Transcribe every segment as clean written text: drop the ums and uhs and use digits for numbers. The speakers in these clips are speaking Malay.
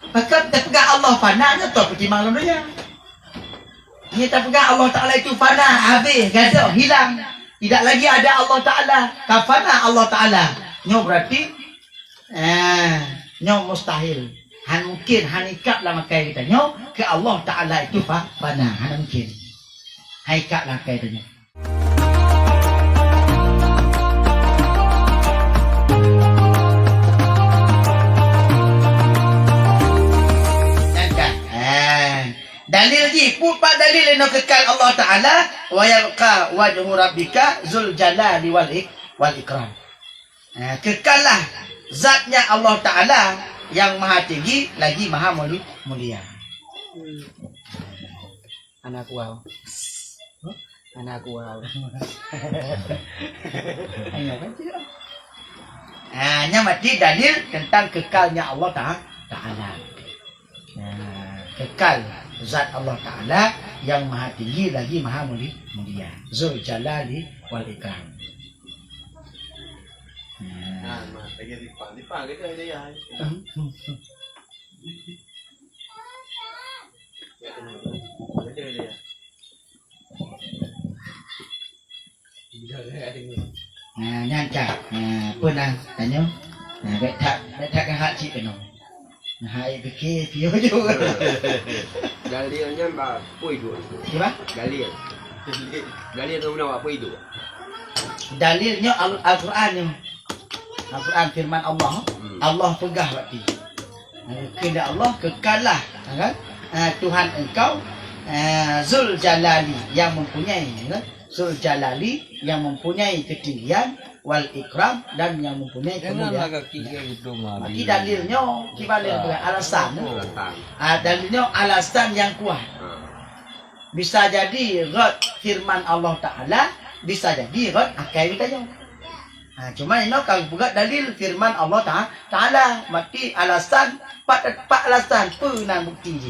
Maka kita pegang Allah fana je tu pergi malam dia. Kita pegang Allah Ta'ala itu fana, habis, gaduh, hilang. Tidak lagi ada Allah Ta'ala. Kafana Allah Ta'ala. Nyo berarti nyo mustahil. Han mungkin, han ikat lah makai kita. Nyo ke Allah Ta'ala itu fana. Han mungkin. Han ikat lah makai kita. Dalil ji, pupa dalil yang kekal Allah Ta'ala wa yabqa wajhu rabbika zul jalali wal ikram. Kekallah zatnya Allah Ta'ala yang maha tinggi lagi maha mulia. Anak wow. Anak wow. Hanya mati dalil tentang kekalnya Allah Ta'ala. Kekal zat Allah Ta'ala yang maha tinggi lagi maha mulia. Zul jalali wal ikram. Lagi dipang kita ada ya. Nyanca. Pernah tanya. Betak kan hak cik kena. Hai fikir dia juga. Galilnya apa itu? Siapa? Galil. Galil tu mana apa itu? Dalilnya Al-Quran ni. Al-Quran firman Allah. Allah pegah berarti. Kehendak Allah kekalah kan? Tuhan engkau Zul Jalali yang mempunyai kan? Zul Jalali yang mempunyai ketinggian wal ikram dan yang mempunyai kemuliaan. Berarti dalilnya kibalik alasan. Dalilnya alasan yang kuat. Bisa jadi rad firman Allah Ta'ala, bisa jadi rad akal kita. Cuma ini kalau buat dalil firman Allah Ta'ala, berarti alasan, empat alasan, pernah bukti.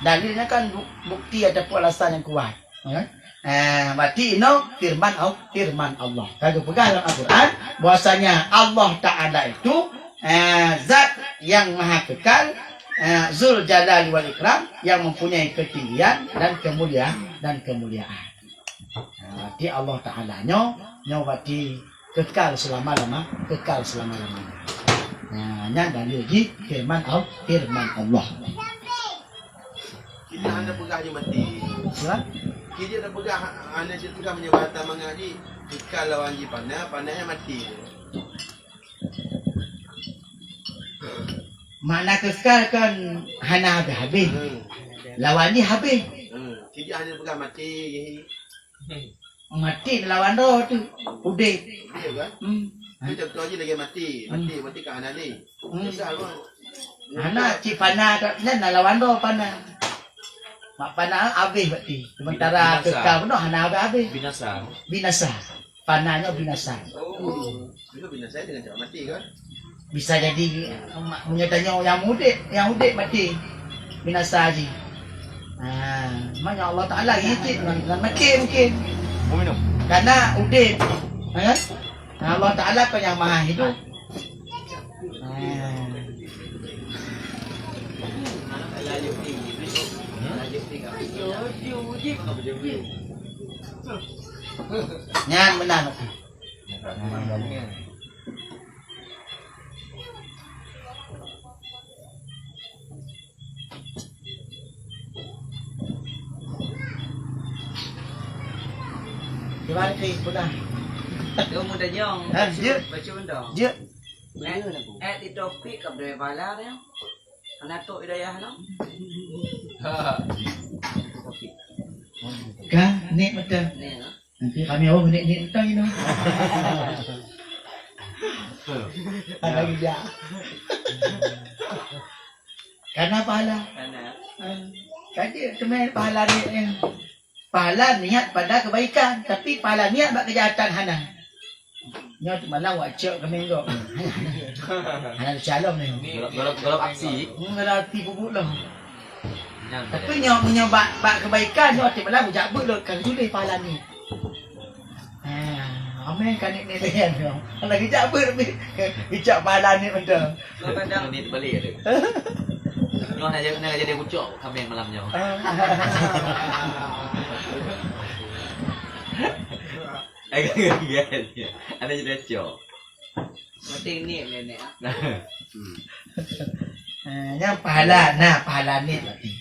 Dalilnya kan bukti ataupun alasan yang kuat. Berarti ini firman Allah. Kalau pegang dalam Al-Quran, bahwasanya Allah Ta'ala itu zat yang maha kekal, Zul Jalali wal Ikram, yang mempunyai ketinggian dan kemuliaan. Berarti Allah Ta'ala-nya berarti kekal selama-lama, Nya dalil di firman Allah. Kita anda pegang je mati. Kita dah pegang, anda dia pegang menyebatan mengaji. Kalau anji panahnya mati. Makna kekal kan hana habis. Lawan ni habis. Kita anda pegang mati. Mati lawan roh tu. Udah. Ya kan? Kita tu aja lagi mati ke anak ni. Besar pun. Hana cik panah kat sana lawan roh panah. Mak panah habis berarti. Sementara kekal pun hana habis. Binasa. Panahnya binasa. Oh. Itu binasa dengan cara mati kan? Bisa jadi menyatanya yang mudik mati. Binasa haji. Maknanya Allah Ta'ala gitu dengan mati mungkin. Minum. Karena udin. Allah Ta'ala kan yang maha hidup. Nyan benar. Gimana sih sudah? Dia muda jong. Dia. Baca benda. Dia. Di topik ke dari bala dia. Anak tu hidayah no. Kan ni betul. Ni no. Nanti kami awak ni tentang ini. Ada dia. Karena pahala. Kan dia teman pahala ni. Pahala niat pada kebaikan, tapi pahala niat buat kejahatan hana. Nyo tu malang wajib kami engkau. Hana calon ni. Golok aksi. Kalau aksi bubuk lah. Tapi nyo buat kebaikan, nyo tu malang ujak but kan julai pahala ni. Amen kan ni dia tu. Kalau hijab but hijab pahala ni betul. Kadang Ni balik ada. nak jadi kucuk kambing malamnya. Ada jadi cok. Penting ni nenek. Yang pahala ni berarti.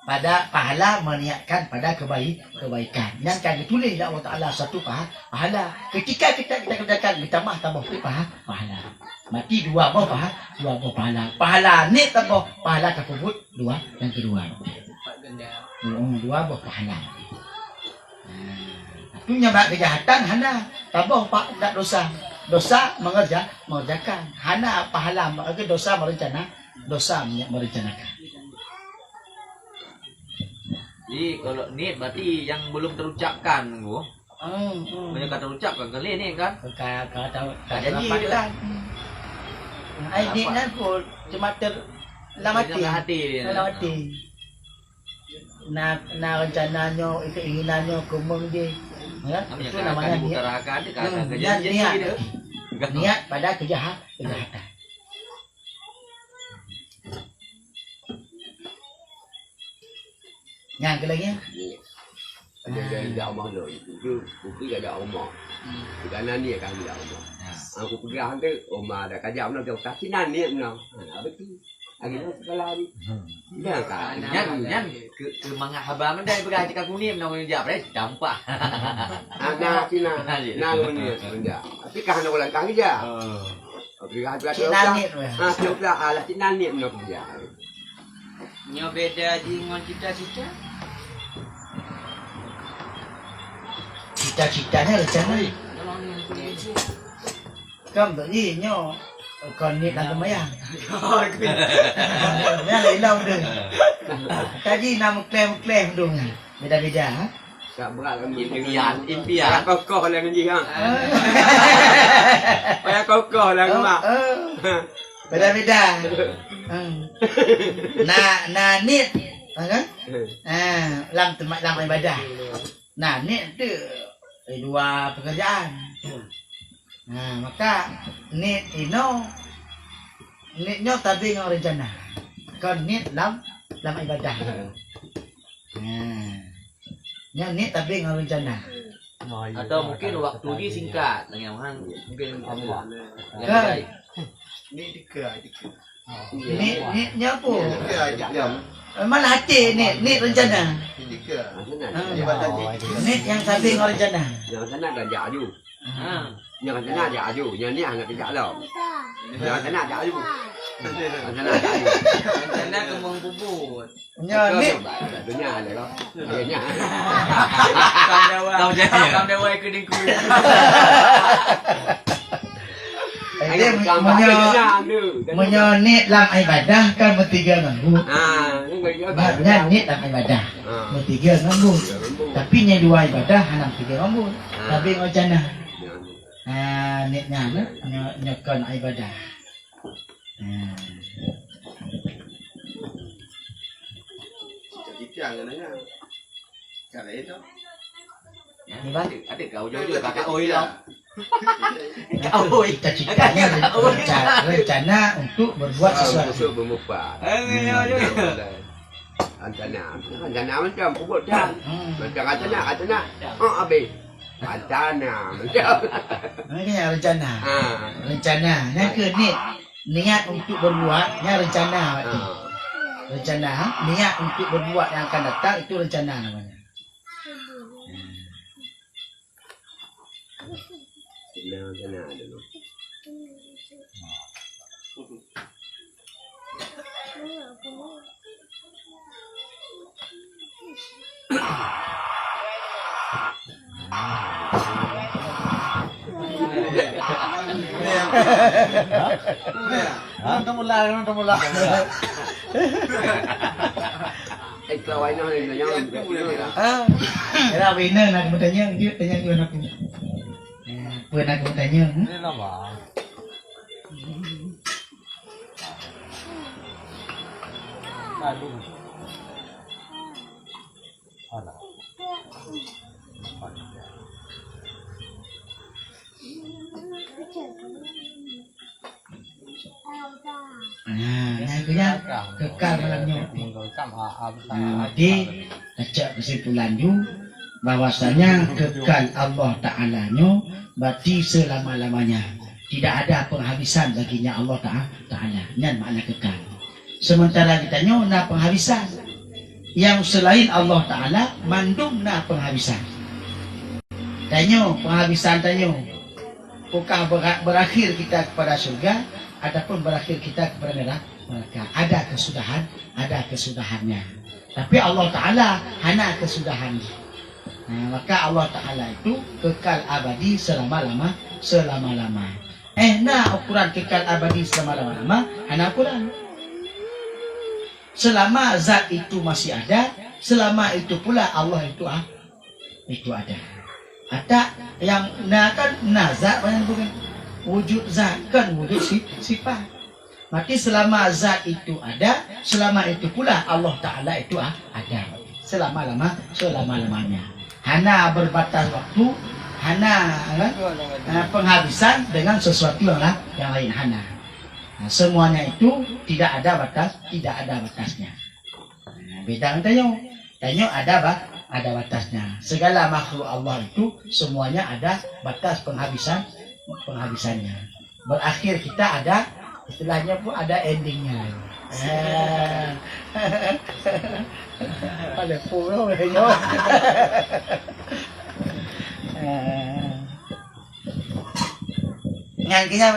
Pada pahala meniatkan pada kebaikan. Yang kan ditulis oleh Allah Taala satu pahala. Ketika kita kerjakan ditambah pahala. Mati dua pahala. Pahala ni tambah pahala tersebut yang kedua. Empat ganda. Dua pahala. Itu nyabak kejahatan hana tambah tak dosa. Dosa mengerjakan. Hana pahala dosa merencanakan. Jadi kalau ni berarti yang belum terucapkan gua. Banyak kata terucapkan kali ni kan. Kata jadi dia. Ini kan pun cuma Dalam hati. Nah rencananya, keinginannya, kumung dia. Ya, itu namanya niat pada kejahatan. Yang kelanya Ada rumah tu. Itu bukti ada rumah. Kerana ni kan ada rumah. Aku pegang tu rumah dah kajak nak jauh tak sinan ni nak. Betul. Akhirnya sekolah ni. Dah kan. Nyan ke mangah haba mendai pegang cakap kuning nak menjawab dah dampak. Anak sinan. Nak ni benda. Tapi kan orang kang je. Pegang tu Sinan ni tu. tu lah alat sinan ni nak dia. Nyo beda dengan cita-cita. Cita-citanya rencana. Tolong ni aku ni. Kamu tu ni nyo kon ni nak kemayang. Yang hilang tu. Tadi nama klaim tu. Beda-beda ha. Tak berat kan impian. Kokoh lah ni ha. Payah kokoh lah mak. Beda-beda. Nah ni kan? Lam ibadah. Nah ni tu dua pekerjaan. Maka nitnyo tapi dengan rencana. Kan nit lam ibadah. Yang nit tapi dengan rencana. Atau mungkin waktu ni singkat dengan orang mungkin Kan? Ni dika. Nitnya apa? Dika. Mana hati nit rencana. Dika. Ibadat Nit yang tapi dengan rencana. yang sana dah jaju. Yang sana jaju, yang ni anak tidak lah. Yang sana jaju. Yang sana jaju. Rencana kembang bubut. Nya nit Dunia ada lah. Dunia. Kam dewa ke dingku. dia menyonit lam ibadah kan bertiga nganggu. Banyak nit lam ibadah. Bertiga nganggu. Tapi nya dua ibadah hanam tiga nganggu. Tapi rencana. Nitnya nyekon ibadah. Cita-cita kan nanya. Cara itu. Ni ba? Ada kau jauh kakak oi lah. Cita-citanya rencana untuk berbuat sesuatu. Untuk bermufat. Rencana macam puput dah. Macam rencana. Oh habis. Rencana macam. Ini rencana. Rencana. Yang ke niat untuk berbuat, yang rencana berarti. Rencana, niat untuk berbuat yang akan datang itu rencana namanya. Rencana dulu. Nonton mula. Kau ini orang yang Era winner nak bertanya, dia tanya dengan aku. Pernah aku tanya. Ini lama. Aduh. Alah. Yang kenya kekal malamnya. Jadi acak kesimpulan you bahwasanya kekal Allah Ta'ala-nya berarti selama-lamanya. Tidak ada penghabisan baginya Allah Ta'ala. Ini makna kekal. Sementara kita na penghabisan. Yang selain Allah Ta'ala mandum na penghabisan. Tanyo penghabisan tanyo. Bukan berakhir kita kepada surga, ataupun berakhir kita kepada neraka. Ada kesudahannya. Tapi Allah Ta'ala hana kesudahannya. Maka Allah Ta'ala itu kekal abadi selama-lama. Ukuran kekal abadi selama-lama, hana ukuran. Selama zat itu masih ada, selama itu pula Allah itu ada. Ada yang zat bukan wujud zat, kan wujud sifat. Maka selama zat itu ada, selama itu pula Allah Ta'ala itu ada. Selama-lamanya. Hana berbatas waktu, hana penghabisan dengan sesuatu yang lain hana. Semuanya itu tidak ada batasnya. Beda dengan tanyo ada batasnya. Segala makhluk Allah itu semuanya ada batas penghabisannya. Berakhir kita ada istilahnya pun ada endingnya. Ada pulau yo. Ngan kita